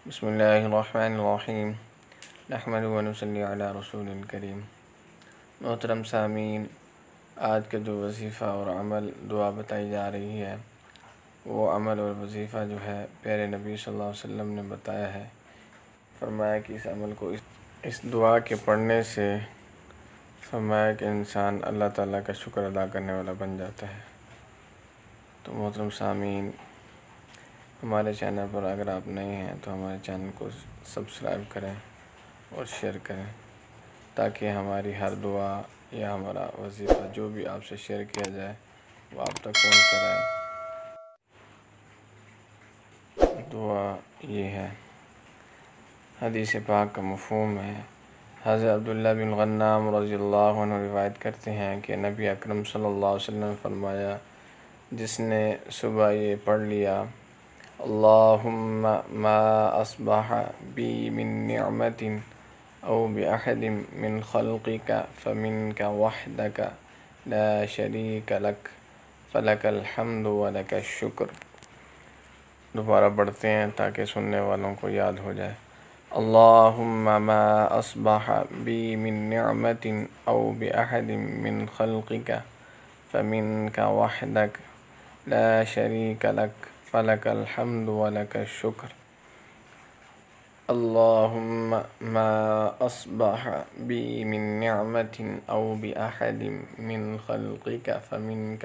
بسم اللہ الرحمن الرحیم نحمد و نصلی علی رسول الکریم۔ محترم سامعین، آج کا جو وظیفہ اور عمل دعا بتائی جا رہی ہے، وہ عمل اور وظیفہ جو ہے پیارے نبی صلی اللہ علیہ وسلم نے بتایا ہے۔ فرمایا کہ اس عمل کو اس دعا کے پڑھنے سے فرمایا کہ انسان اللہ تعالیٰ کا شکر ادا کرنے والا بن جاتا ہے۔ تو محترم سامعین، ہمارے چینل پر اگر آپ نئے ہیں تو ہمارے چینل کو سبسکرائب کریں اور شیئر کریں، تاکہ ہماری ہر دعا یا ہمارا وظیفہ جو بھی آپ سے شیئر کیا جائے وہ آپ تک پہنچتا رہے۔ دعا یہ ہے، حدیث پاک کا مفہوم ہے۔ حضرت عبداللہ بن غنام رضی اللہ عنہ روایت کرتے ہیں کہ نبی اکرم صلی اللہ علیہ وسلم نے فرمایا، جس نے صبح یہ پڑھ لیا، اللہم ما اصبح بی من نعمت او بأحد من خلقک فمنک وحدک لا شریک لک فلک الحمد ولک الشکر۔ دوبارہ پڑھتے ہیں تاکہ سننے والوں کو یاد ہو جائے۔ اللہم ما اصبح بی من نعمت او بأحد من خلقک فمنک وحدک لا شریک لک فلک الحمد ولک الشکر۔ اللہم ما اصبح بی من نعمت او بأحد من خلقک فمنک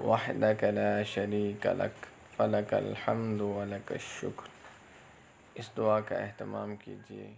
وحدک لا شریک لک فلک الحمد ولک الشکر۔ اس دعا کا اہتمام کیجیے۔